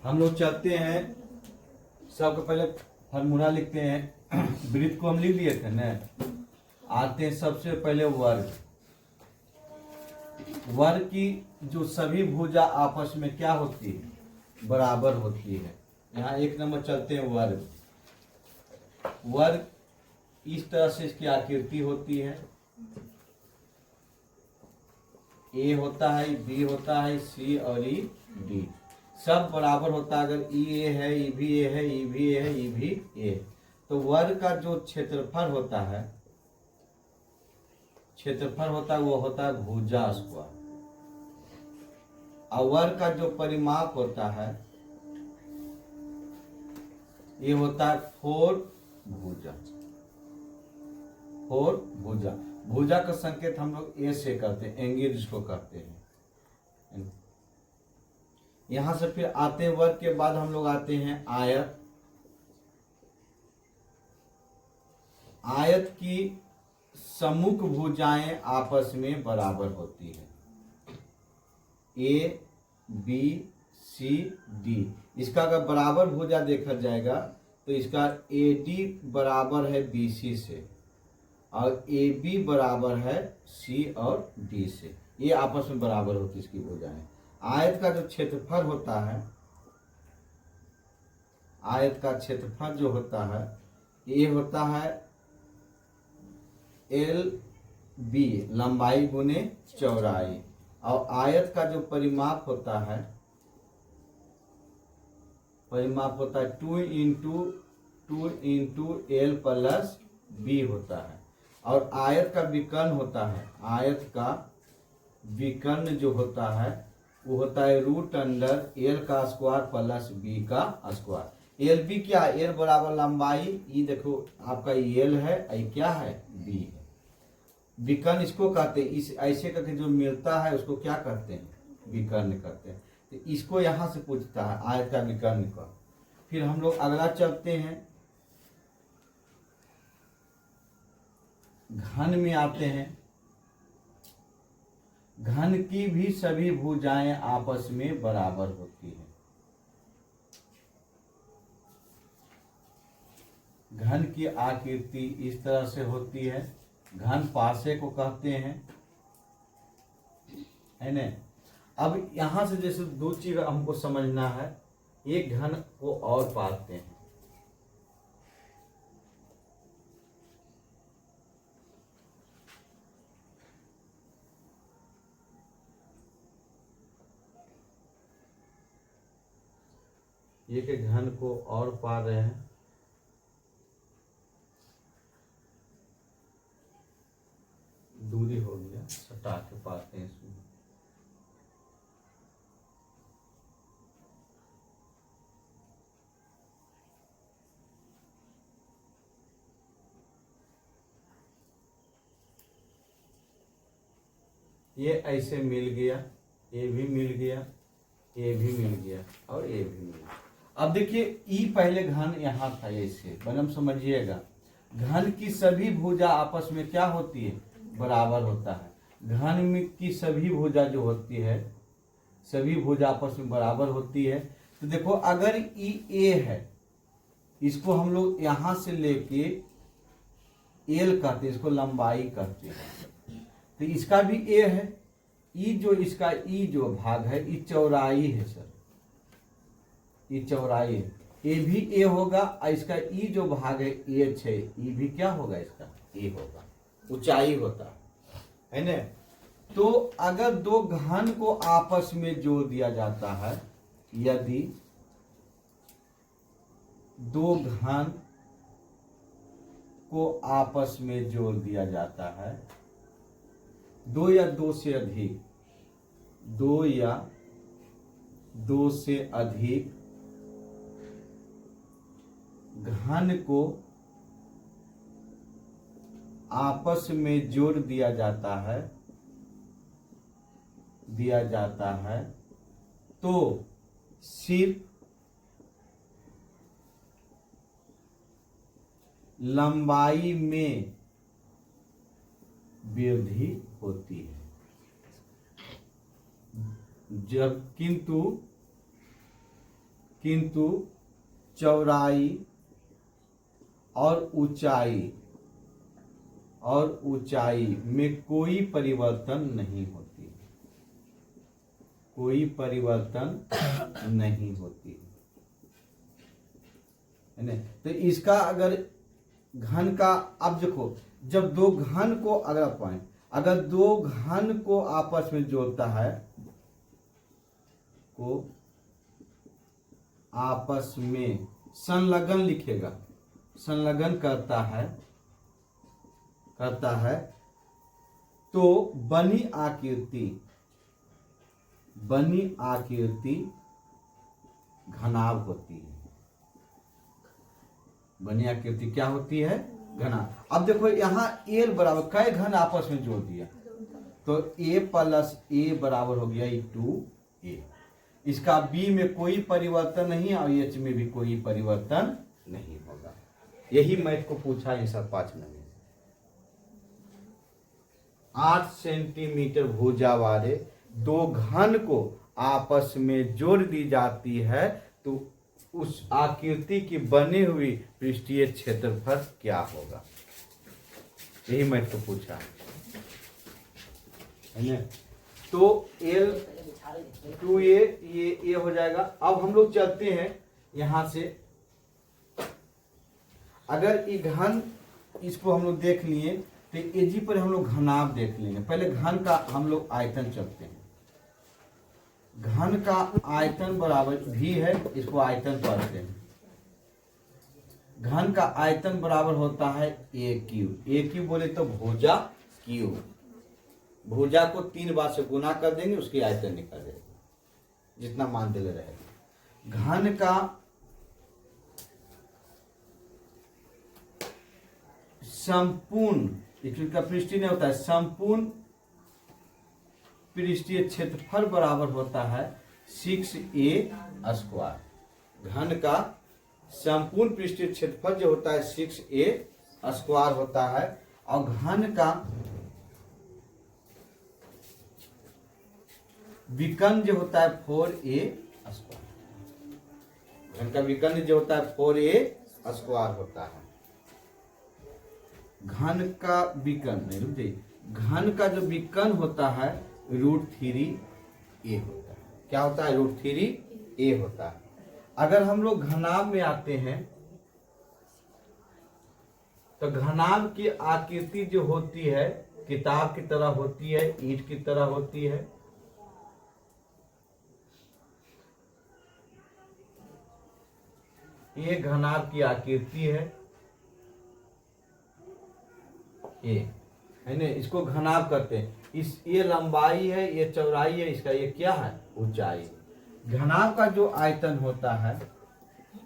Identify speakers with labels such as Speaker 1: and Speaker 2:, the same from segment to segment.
Speaker 1: हम लोग चलते हैं, सबके पहले फॉर्मूला लिखते हैं। वृत्त को हम लिख लिए थे ना। आते हैं सबसे पहले वर्ग। वर्ग की जो सभी भुजा आपस में क्या होती है, बराबर होती है। यहाँ 1 नंबर चलते हैं वर्ग। वर्ग इस तरह से इसकी आकृति होती है। ए होता है, बी होता है, सी और ई डी, सब बराबर होता है। अगर ई ए है, ई भी ए है, ई भी ए है, ई भी ए, तो वर्ग का जो क्षेत्रफल होता है, वो होता है भुजा स्क्वायर। और वर्ग का जो परिमाप होता है, ये होता है 4 भुजा। 4 भुजा। भुजा का संकेत हम लोग ए से करते हैं, एंगल जिसको कहते हैं। यहां से फिर आते हैं वर्ग के बाद हम लोग आते हैं आयत। आयत की सम्मुख भुजाएं आपस में बराबर होती है। ए बी सी डी, इसका अगर बराबर भुजा देखा जाएगा तो इसका ए डी बराबर है बी सी से, और ए बी बराबर है सी और डी से। ये आपस में बराबर होती है इसकी भुजाएं। आयत का जो क्षेत्रफल होता है, आयत का क्षेत्रफल जो होता है, ये होता है एल बी, लंबाई गुने चौड़ाई। और आयत का जो परिमाप होता है, 2 इंटू एल प्लस बी होता है। और आयत का विकर्ण होता है, आयत का विकर्ण जो होता है वो होता है √एल का स्क्वायर प्लस बी का स्क्वायर। एल बी क्या है, एल बराबर लंबाई, ये देखो आपका एल है, ये क्या है, बी है। विकर्ण इसको कहते हैं, इस ऐसे करके जो मिलता है उसको क्या कहते हैं, विकर्ण कहते हैं। तो इसको यहां से पूछता है आयत का विकर्ण का। फिर हम लोग अगला चलते हैं, घन में आते हैं। घन की भी सभी भुजाएं आपस में बराबर होती है। घन की आकृति इस तरह से होती है। घन पासे को कहते हैं, है न। अब यहां से जैसे दो चीज हमको समझना है, एक घन को और पाते हैं। एक घन को और पा रहे हैं, दूरी हो गया, सटा के पाते हैं इसमें। ये ऐसे मिल गया, ये भी मिल गया, ये भी मिल गया, और ये भी मिल गया। अब देखिए ई पहले घन यहां था, ऐसे बनम समझिएगा। घन की सभी भुजा आपस में क्या होती है, बराबर होता है। घन में की सभी भुजा जो होती है, सभी भुजा आपस में बराबर होती है। तो देखो अगर ई ए है, इसको हम लोग यहां से लेके एल कहते हैं, इसको लंबाई कहते हैं। तो इसका भी ए है, ई जो इसका ई जो भाग है, ई चौड़ाई है सर, ई चौड़ाई है। ए भी ए होगा, और इसका ई जो भाग है एच है, ई भी क्या होगा, इसका ए होगा, ऊंचाई होता है ना। तो अगर दो घन को आपस में जोड़ दिया जाता है, यदि दो घन को आपस में जोड़ दिया जाता है, दो या दो से अधिक, दो या दो से अधिक घन को आपस में जोड़ दिया जाता है, तो सिर्फ लंबाई में वृद्धि होती है, जब किंतु किंतु चौड़ाई और ऊंचाई में कोई परिवर्तन नहीं होती, कोई परिवर्तन नहीं होती है ना। तो इसका अगर घन का, अब देखो जब दो घन को अगर दो घन को आपस में जोड़ता है, को आपस में संलग्न लिखेगा, संलग्न करता है तो बनी आकृति घनाभ होती है। बनी आकृति क्या होती है? घनाभ। अब देखो यहाँ ए बराबर कई घन आपस में जोड़ दिया तो a प्लस ए बराबर हो गया 2a। इसका b में कोई परिवर्तन नहीं और h में भी कोई परिवर्तन नहीं होगा। यही मैथ को पूछा है सब 5 नंबर। 8 सेंटीमीटर भुजा वाले दो घन को आपस में जोड़ दी जाती है तो उस आकृति की बनी हुई पृष्ठीय क्षेत्रफल क्या होगा? यही मैथ को पूछा है ना। तो L 2a ये हो जाएगा। अब हम लोग चलते हैं यहां से, अगर ये घन इसको हम लोग देख लिए तो एजी पर हम लोग घनाभ देख लेंगे। पहले घन का हम लोग आयतन चलते हैं। घन का आयतन बराबर भी है, इसको आयतन पढ़ते हैं। घन का आयतन बराबर होता है ए क्यू बोले तो भुजा क्यू। भुजा को 3 बार से गुना कर देंगे, उसकी आयतन निकल जाएगी, जितना मान दिले रहेगा। घन का संपूर्ण, इसका पृष्ठीय नहीं होता है, संपूर्ण पृष्ठीय क्षेत्रफल बराबर होता है 6a स्क्वायर। घन का संपूर्ण पृष्ठीय क्षेत्रफल जो होता है 6a स्क्वायर होता है और घन का विकर्ण जो होता है 4a स्क्वायर। घन का विकर्ण जो होता है 4a स्क्वायर होता है। घन का विकर्ण नहीं, रुक जाइए, घन का जो विकर्ण होता है √3a होता है। क्या होता है? √3a होता है। अगर हम लोग घनाभ में आते हैं तो घनाभ की आकृति जो होती है किताब की तरह होती है, ईंट की तरह होती है। ये घनाभ की आकृति है, ये है ना, इसको घनाभ करते हैं। ये लंबाई है, ये चौड़ाई है, इसका ये क्या है? ऊंचाई। घनाभ का जो आयतन होता है,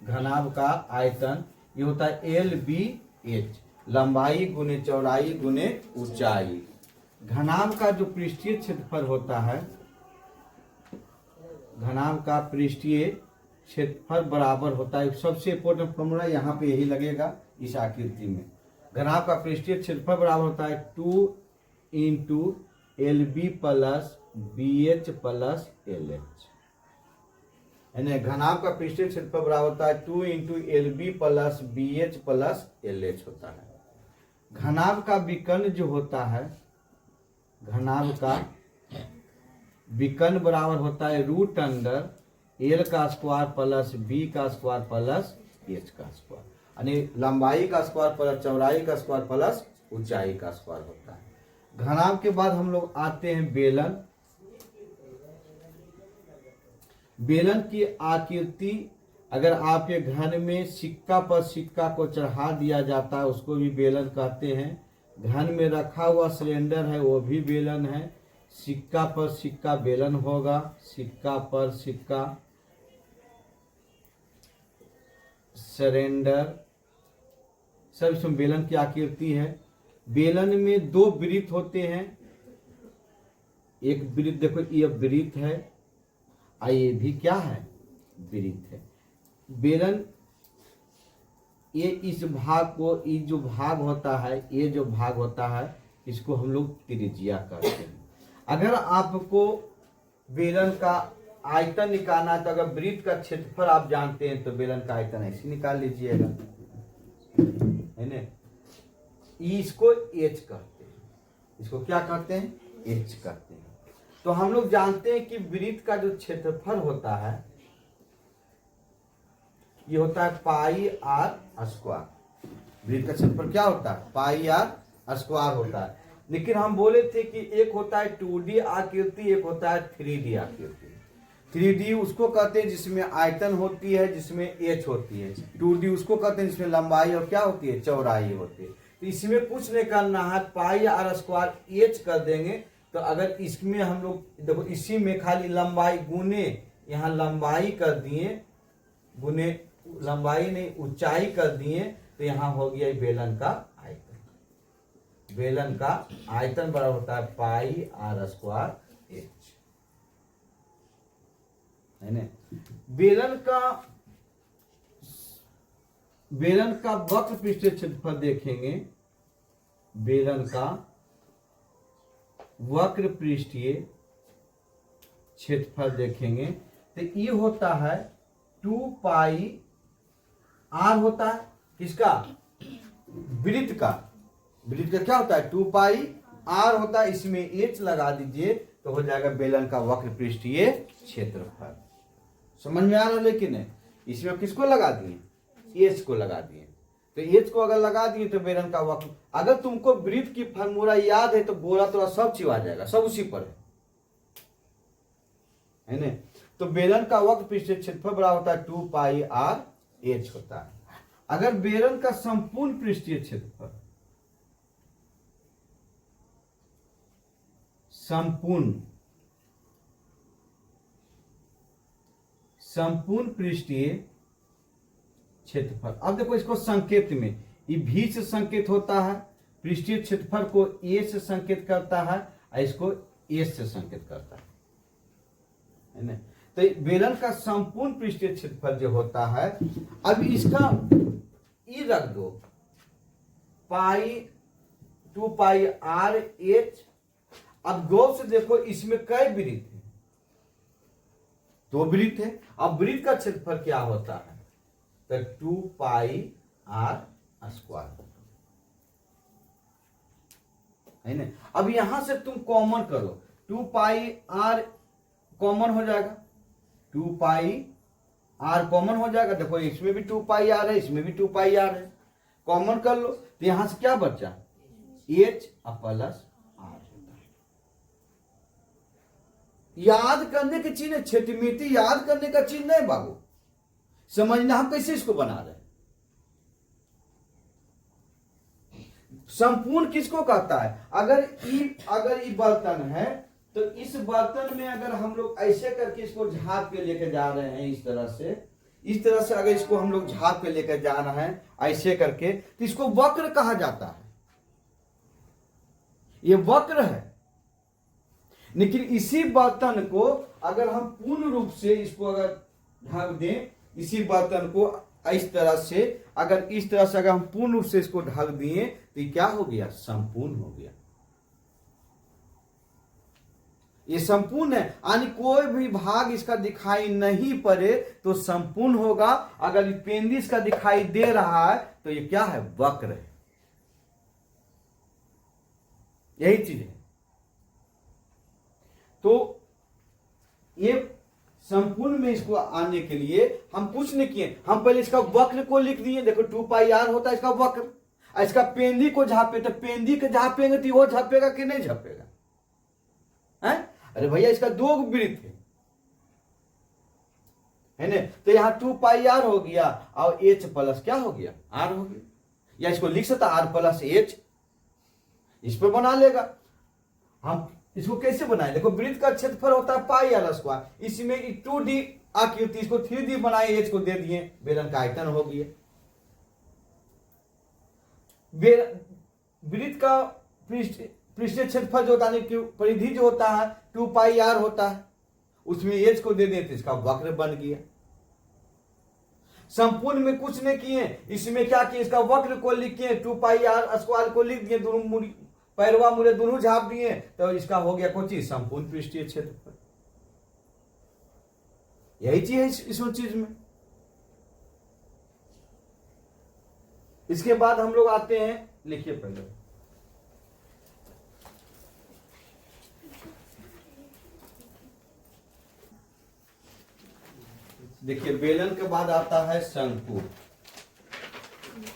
Speaker 1: घनाभ का आयतन ये होता है LBH, लंबाई गुने चौड़ाई गुने ऊंचाई। घनाभ का जो पृष्ठीय क्षेत्रफल होता है, घनाभ का पृष्ठीय क्षेत्रफल बराबर होता है, सबसे इंपॉर्टेंट फॉर्मूला यहाँ पे यही लगेगा इस आकृति में। घनाभ का पृष्ठीय क्षेत्रफल बराबर होता है 2 × LB plus BH plus LH, है ना। घनाभ का पृष्ठीय क्षेत्रफल बराबर होता है 2 × LB plus BH plus LH होता है। घनाभ का विकर्ण जो होता है, घनाभ का विकर्ण बराबर होता है √L का स्क्वायर प्लस B का स्क्वायर प्लस H का स्क्वायर, यानी लंबाई का स्क्वायर प्लस चौड़ाई का स्क्वायर प्लस ऊंचाई का स्क्वायर होता है। घनाभ के बाद हम लोग आते हैं बेलन। बेलन की आकृति, अगर आपके घर में सिक्का पर सिक्का को चढ़ा दिया जाता है उसको भी बेलन कहते हैं। घन में रखा हुआ सिलेंडर है वो भी बेलन है। सिक्का पर सिक्का बेलन होगा, सिक्का पर सिक्का सिलेंडर, सब इसमें बेलन की आकृति है। बेलन में 2 वृत्त होते हैं। एक वृत्त देखो, ये वृत्त है और ये भी क्या है? वृत्त है। बेलन ये इस भाग को, ये जो भाग होता है, ये जो भाग होता है इसको हम लोग त्रिज्या कहते हैं। अगर आपको बेलन का आयतन निकालना है तो अगर वृत्त का क्षेत्रफल आप जानते हैं तो बेलन का आयतन ऐसे निकाल लीजिएगा, है ना। इसको एच कहते हैं, इसको क्या कहते हैं, एच कहते हैं। तो हम लोग जानते हैं कि वृत्त का जो क्षेत्रफल होता है ये होता है पाई आर स्क्वायर। वृत्त का क्षेत्रफल क्या होता है, पाई आर स्क्वायर होता है। लेकिन हम बोले थे कि एक होता है 2D आकृति, एक होता है 3D आकृति। 3D उसको कहते हैं जिसमें आयतन होती है, जिसमें एच होती है। 2D उसको कहते हैं जिसमें लंबाई और क्या होती है, चौड़ाई होती है। तो इसमें कुछ नहीं करना है, पाई आर स्क्वायर एच कर देंगे। तो अगर इसमें हम लोग देखो, इसी में खाली लंबाई गुने यहाँ लंबाई कर दिए, गुने लंबाई नहीं ऊंचाई कर दिए, तो यहाँ हो गया बेलन का आयतन। बेलन का आयतन बराबर होता है पाई आर स्क्वायर एच, है ना। बेलन का वक्र पृष्ठीय क्षेत्रफल देखेंगे, बेलन का वक्र पृष्ठीय क्षेत्रफल देखेंगे तो ये होता है 2 पाई आर होता है, किसका, वृत्त का। वृत्त का क्या होता है, 2 पाई आर होता है। इसमें एच लगा दीजिए तो हो जाएगा बेलन का वक्र पृष्ठीय क्षेत्रफल। समझ में आ रहा है, लेकिन इसमें किसको लगा दिए, एच को लगा दिए। तो एच को अगर लगा दिए तो बेलन का वक्र, अगर तुमको वृत्त की फॉर्मूला याद है तो गोला तोड़ा सब चीज आ जाएगा, सब उसी पर है ना। तो बेलन का वक्र पृष्ठीय क्षेत्रफल बराबर होता है 2 पाई आर एच होता है। अगर बेलन का संपूर्ण पृष्ठीय क्षेत्रफल, संपूर्ण पृष्ठीय क्षेत्रफल, अब देखो इसको संकेत में ये भी से संकेत होता है, पृष्ठीय क्षेत्रफल को ए से संकेत करता है और इसको एस से संकेत करता है ना। तो बेलन का संपूर्ण पृष्ठीय क्षेत्रफल जो होता है, अब इसका ई रख दो, पाई 2 पाई आर एच। अब गौर से देखो इसमें कई वृत्त है, 2 वृत्त है। अब वृत्त का क्षेत्रफल क्या होता है, तो 2 पाई आर स्क्वायर है ना। अब यहां से तुम कॉमन करो, 2 पाई आर कॉमन हो जाएगा, 2 पाई आर कॉमन हो जाएगा। देखो इसमें भी 2 पाई आर है, इसमें भी 2 पाई आर है, कॉमन कर लो तो यहां से क्या बचा, एच प्लस आर। याद करने की चीज है, छठमीति याद करने का चीज नहीं बाबू, समझना हम कैसे इसको बना रहे हैं। संपूर्ण किसको कहता है, अगर ये बर्तन है तो इस बर्तन में अगर हम लोग ऐसे करके इसको झाँप के लेके जा रहे हैं, इस तरह से अगर इसको हम लोग झाँप के लेकर जा रहे हैं ऐसे करके, तो इसको वक्र कहा जाता है, ये वक्र है। लेकिन इसी बर्तन को अगर हम पूर्ण रूप से इसको अगर ढक दें, इसी बर्तन को इस तरह से अगर हम पूर्ण रूप से इसको ढक दिए तो ये क्या हो गया, संपूर्ण हो गया। ये संपूर्ण है, यानी कोई भी भाग इसका दिखाई नहीं पड़े तो संपूर्ण होगा। अगर पेंदी इसका दिखाई दे रहा है तो ये क्या है, वक्र है। यही चीज है। तो ये संपूर्ण में इसको आने के लिए हम कुछ नहीं किए, हम पहले इसका वक्र को लिख दिए। देखो 2 पाई आर होता है इसका वक्र, इसका पेंदी को झापे तो पेंदी के झापेंगे तो वो झापेगा कि नहीं झापेगा, है? अरे भैया इसका 2 वृत्त है ना। तो यहां 2 पाई आर हो गया और एच प्लस क्या हो गया, आर हो गया। या इसको लिख सकता आर प्लस एच, इस पर बना लेगा। हम इसको कैसे बनाए, देखो वृत्त का क्षेत्रफल होता है पाई आर स्क्वायर, इसमें 2D आकृति, इसको 3D बनाए, एच को दे दिए, बेलन का आयतन हो गया। वृत्त का पृष्ठीय क्षेत्रफल जो होता है, परिधि जो होता है 2 पाई आर होता है, उसमें एच को दे देते, इसका वक्र बन गया। संपूर्ण में कुछ नहीं किए, इसमें क्या किए, इसका वक्र को लिख के 2 पाई आर स्क्वायर को लिख दिए, दोनों पैरवा मुड़े दोनों झाप दिए, तो इसका हो गया कोई चीज, संपूर्ण पृष्ठीय क्षेत्रफल। यही चीज है इसमें चीज में। इसके बाद हम लोग आते हैं, लिखिए पहले, देखिए बेलन के बाद आता है शंकु।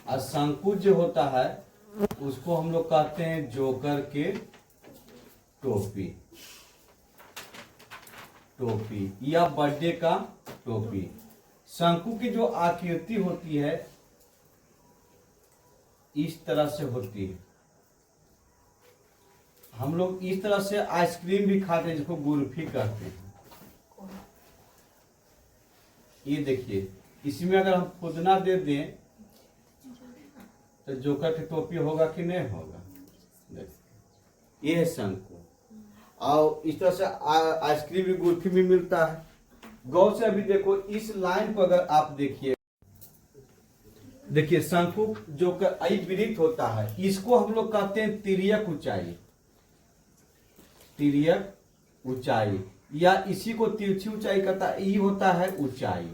Speaker 1: और शंकु जो होता है उसको हम लोग कहते हैं जोकर के टोपी, टोपी या बर्थडे का टोपी। शंकु की जो आकृति होती है इस तरह से होती है। हम लोग इस तरह से आइसक्रीम भी खाते हैं जिसको गुल्फी कहते हैं। ये देखिए, इसमें अगर हम खुदना दे दें तो जोकर की टोपी होगा कि नहीं होगा। देखिए, ये है शंकु। और इस तरह से आइसक्रीम भी गुल्फी भी मिलता है। गौर से अभी देखो, इस लाइन को अगर आप देखिए, देखिए शंकु जो वृत्त होता है, इसको हम लोग कहते हैं तिर्यक ऊंचाई, तिर्यक ऊंचाई, या इसी को तिरछी ऊंचाई कहता है। ये होता है ऊंचाई।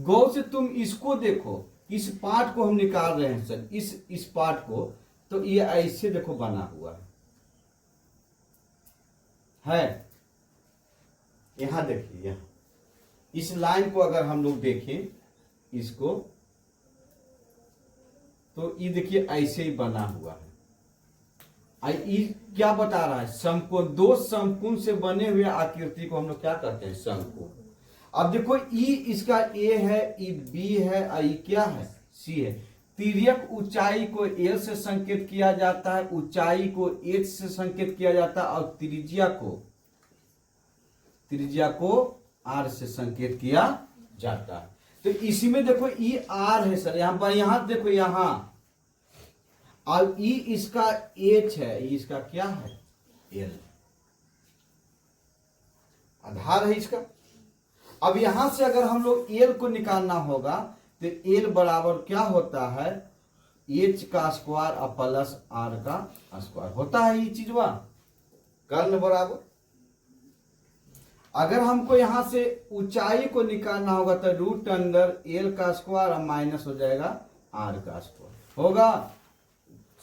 Speaker 1: गौर से तुम इसको देखो, इस पार्ट को हम निकाल रहे हैं सर, इस पार्ट को, तो ये ऐसे देखो बना हुआ है। यहां देखिए, यहां इस लाइन को अगर हम लोग देखें इसको, तो ये देखिए ऐसे ही बना हुआ है। ये क्या बता रहा है? समकोण, दो समकोण से बने हुए आकृति को हम लोग क्या कहते हैं? समकोण। अब देखो, ई इसका ए है, ई बी है, और ई क्या है? सी है। तिर्यक ऊंचाई को एल से संकेत किया जाता है, ऊंचाई को एच से संकेत किया जाता है, और त्रिज्या को आर से संकेत किया जाता है। तो इसी में देखो ई आर है सर, यहां पर, यहां देखो यहां, और ई इसका एच है, ई इसका क्या है? एल, आधार है इसका। अब यहां से अगर हम लोग एल को निकालना होगा तो एल बराबर क्या होता है? एच का स्क्वायर और प्लस आर का स्क्वायर होता है। ये चीज वह कर्ण बराबर। अगर हमको यहां से ऊंचाई को निकालना होगा तो रूट अंडर एल का स्क्वायर और माइनस हो जाएगा आर का स्क्वायर होगा।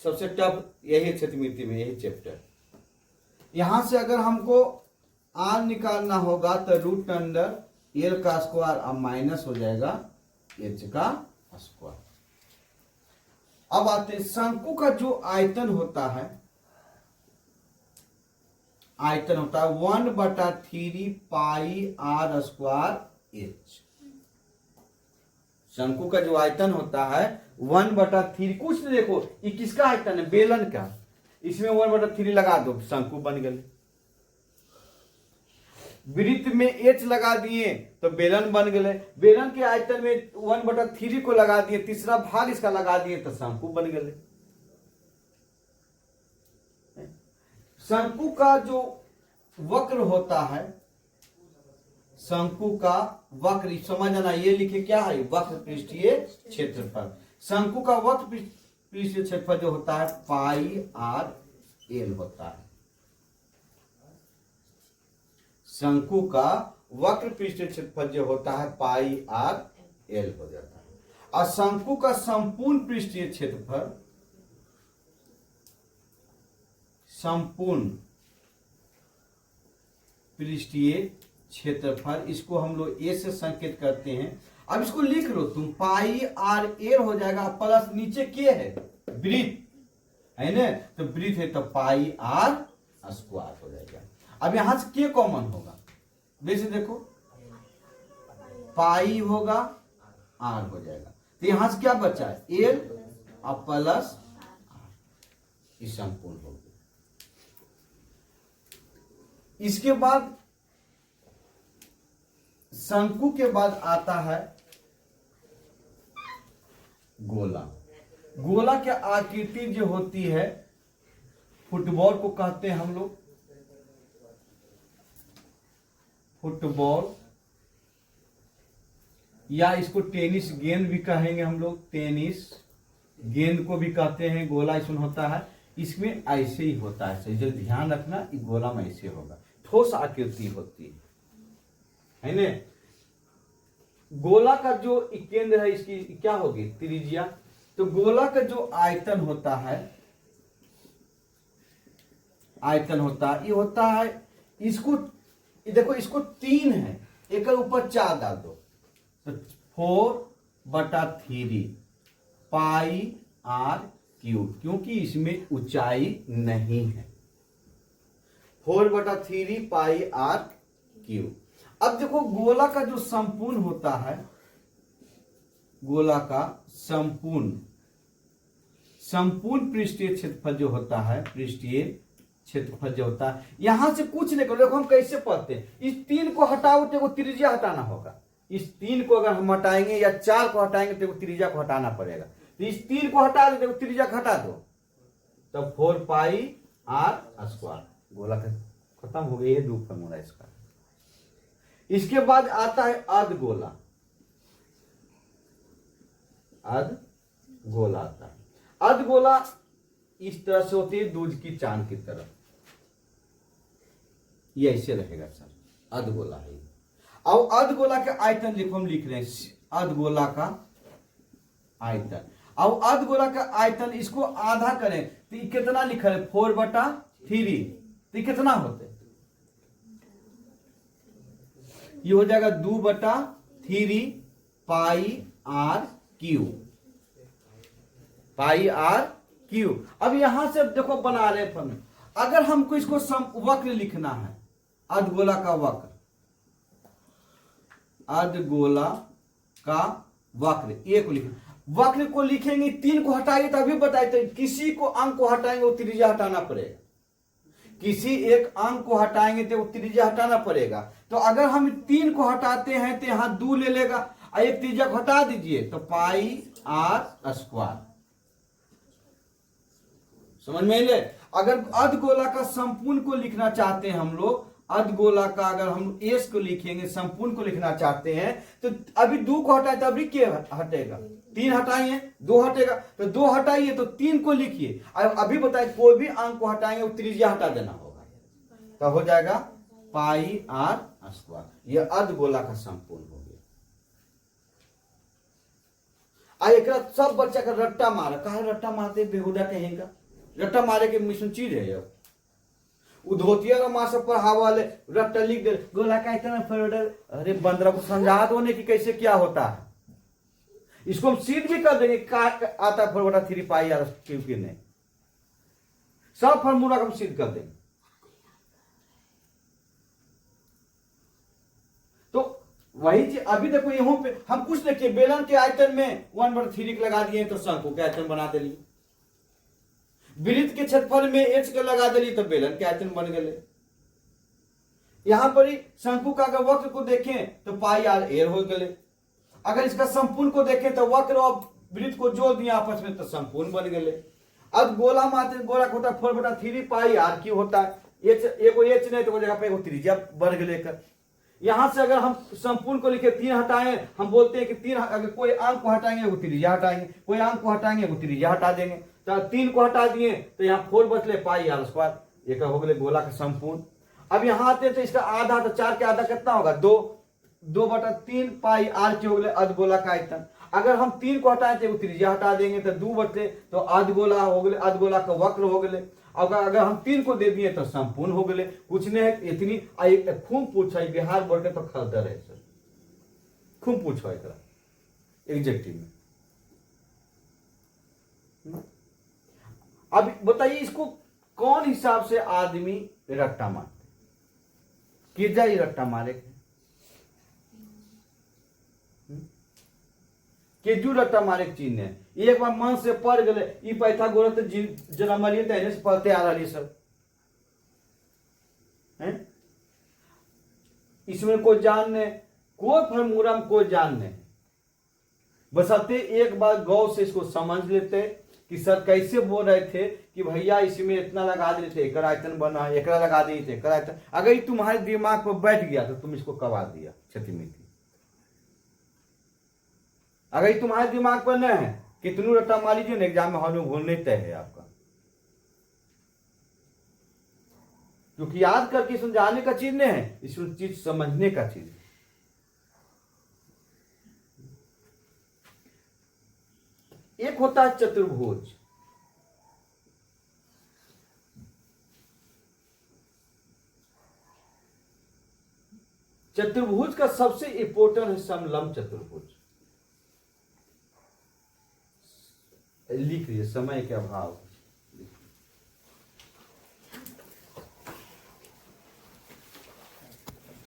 Speaker 1: सबसे टफ यही है क्षेत्रमिति में, यही चैप्टर। यहां से अगर हमको आर निकालना होगा तो रूट अंडर एल का स्क्वायर और माइनस हो जाएगा एच का स्क्वायर। अब आते हैं शंकु का जो आयतन होता है, आयतन होता है 1/3 पाई आर स्क्वायर एच। शंकु का जो आयतन होता है 1/3, कुछ देखो ये किसका आयतन है? बेलन का। इसमें 1/3 लगा दो, शंकु बन गए। वृत्त में एच लगा दिए तो बेलन बन गए। बेलन के आयतन में 1/3 को लगा दिए, तीसरा भाग इसका लगा दिए तो शंकु बन गए। शंकु का जो वक्र होता है, शंकु का वक्र समझ आना, ये लिखे क्या है? वक्र पृष्ठीय क्षेत्रफल। शंकु का वक्र पृष्ठीय क्षेत्रफल जो होता है पाई आर एल होता है। शंकु का वक्र पृष्ठीय क्षेत्रफल जो होता है पाई आर एल हो जाता है। और शंकु का संपूर्ण पृष्ठीय क्षेत्रफल, संपूर्ण पृष्ठीय क्षेत्रफल, इसको हम लोग ए से संकेत करते हैं। अब इसको लिख लो तुम, पाई आर एल हो जाएगा, प्लस नीचे के है वृत्त है ना, तो वृत्त है तो पाई आर स्क्वायर हो जाएगा। अब यहां से के कॉमन होगा, वैसे देखो पाई होगा, आर हो जाएगा, तो यहां से क्या बचा है? एल और प्लस आर, ये संपूर्ण हो गया। इसके बाद शंकु के बाद आता है गोला। गोला की आकृति जो होती है, फुटबॉल को कहते हैं हम लोग, फुटबॉल, या इसको टेनिस गेंद भी कहेंगे हम लोग, टेनिस गेंद को भी कहते हैं। गोला इसमें होता है, इसमें ऐसे ही होता है। जो ध्यान रखना, गोला में ऐसे होगा, ठोस आकृति होती है। है ना। गोला का जो केंद्र है इसकी क्या होगी, त्रिज्या। तो गोला का जो आयतन होता है, ये होता है, इसको देखो, इसको 3 है, एक ऊपर 4 डाल दो, तो 4/3 पाई r क्यूब, क्योंकि इसमें ऊंचाई नहीं है। 4/3 पाई r क्यूब। अब देखो गोला का जो संपूर्ण होता है, गोला का संपूर्ण पृष्ठीय क्षेत्रफल जो होता है, पृष्ठीय क्षेत्रफल जो होता है, यहां से कुछ नहीं करो। देखो हम कैसे पढ़ते हैं, इस 3 को हटाओ तो त्रिज्या हटाना होगा। इस 3 को अगर हम हटाएंगे या 4 को हटाएंगे तो त्रिज्या को हटाना पड़ेगा। तो इस 3 को हटा दो, देखो त्रिज्या घटा दो, तब 4 पाई r स्क्वायर। गोला का खत्म हो गया, ये 2 फॉर्मूला इसका। इसके बाद आता है अर्धगोला। अर्धगोला आता है। अर्धगोला इस तरह से होती है, दूध की चांद की तरह, ये ऐसे रहेगा सर, अर्धगोला है। और अर्धगोला का आयतन देखो, हम लिख रहे हैं अर्धगोला का आयतन। और अर्धगोला का आयतन इसको आधा करें तो ये कितना लिखा है, 4/3। तो ये कितना होते, ये हो जाएगा 2/3 पाई r क्यूब, पाई r क्यूब। अब यहां से देखो बना रहे हैं, अगर हमको इसको वक्र लिखना है, अर्धगोला का वक्र, अर्धगोला का वक्र, एक लिखना। वक्र को लिखेंगे, 3 को हटाइए, तभी बताए थे किसी को अंक को हटाएंगे वो त्रिज्या हटाना पड़ेगा। किसी एक अंक को हटाएंगे तो त्रिज्या हटाना पड़ेगा। तो अगर हम 3 को हटाते हैं तो यहां 2 ले लेगा, और एक त्रिज्या को हटा दीजिए तो पाई r स्क्वायर। समझ में ले। अगर अर्धगोला का संपूर्ण को लिखना चाहते हैं हम लोग, अर्धगोला का अगर हम एस को लिखेंगे, संपूर्ण को लिखना चाहते हैं, तो अभी 2 को हटाए तो अभी क्या हटेगा, 3 हटाइए 2 हटेगा, तो 2 हटाइए तो 3 को लिखिए। अभी बताए कोई भी अंक को हटाएंगे वो त्रिज्या हटा देना होगा, तो हो जाएगा पाई r स्क्वायर। ये अर्धगोला का संपूर्ण हो गया। एक सब बच्चा का रट्टा मारा, कहा रट्टा मारते बेहुदा कहेगा, रट्टा मारे के मिशन चीज है। अब उधोतिया का माँ सब पढ़ावा वाले रट्टा लिख दे, गोला का इतना फरोडर। अरे बंदरा को समझा दो ने कि कैसे क्या होता है। इसको हम सीध भी कर देंगे, आता 4/3 पाई r क्यूब की नहीं, सब फॉर्मूला को हम सिद्ध कर देंगे। तो वही चीज अभी देखो, यहां पे हम कुछ देखिए, बेलन के आयतन में 1/3 लगा दिए तो शंकु के आयतन बना दिए। वृत्त के क्षेत्रफल में h के लगा दिली तो बेलन के आयतन बन गए। यहां पर ही शंकु का अगर वक्र को देखें तो पाई r एयर हो गए। अगर इसका संपूर्ण को देखें तो वक्र और वृत्त को जोड़ दिया आपस में तो संपूर्ण बन गए। अब गोला मात्र गोला होता है 4/3 पाई r क्यों होता है, एगो h नहीं तो जगह पे एगो त्रिज्या बढ़ गए। यहां से अगर हम संपूर्ण को लिखे 3 हटाएं, हम बोलते हैं कि 3 अगर कोई अंक को हटाएंगे वो त्रिज्या हटाएंगे, कोई अंक को हटाएंगे वो त्रिज्या हटा देंगे। तो 3 को हटा दिए तो यहाँ 4 बचले पाई r स्क्वायर, एक हो गए गोला का संपूर्ण। अब यहाँ आते तो इसका आधा, तो 4 के आधा कितना होगा 2/3 पाई r के हो गए अर्धगोला का आयतन। अगर हम 3 को हटाए तो त्रिज्या हटा देंगे तो 2 बचले, तो अर्धगोला हो गए, अर्धगोला का वक्र हो गए। अगर हम 3 को दे दिए तो संपूर्ण हो गए। कुछ नहीं है इतनी। खूब पूछा बिहार बोर्ड के तो खतर है सर, खूब पूछो एग्जेक्टिव में। अब बताइए इसको कौन हिसाब से आदमी रट्टा मारते, किर्जा ही रट्टा मारे केजू रट्टा मारे चीज ने एक बार मन से पढ़ गए, ई पाइथागोरस जनमलिए तो से पढ़ते आ रही सब है। इसमें कोई जानने, कोई फॉर्मूला में कोई जानने, बसते एक बार गौर से इसको समझ लेते कि सर कैसे बोल रहे थे कि भैया इसमें इतना लगा देते एक आयतन बना, एक लगा दिए एक आयतन। अगर तुम्हारे दिमाग पर बैठ गया तो तुम इसको कवा दिया क्षतिमिति। अगर तुम्हारे दिमाग पर न है, कितनू रट्टा मार लीजिए ना, एग्जाम में हॉल में घूमने तय है आपका, क्योंकि याद करके समझाने का चीज नहीं है, इसमें चीज समझने का चीज है। एक होता है चतुर्भुज। चतुर्भुज का सबसे इंपॉर्टेंट है समलंब चतुर्भुज। लिख लीजिए, समय के अभाव।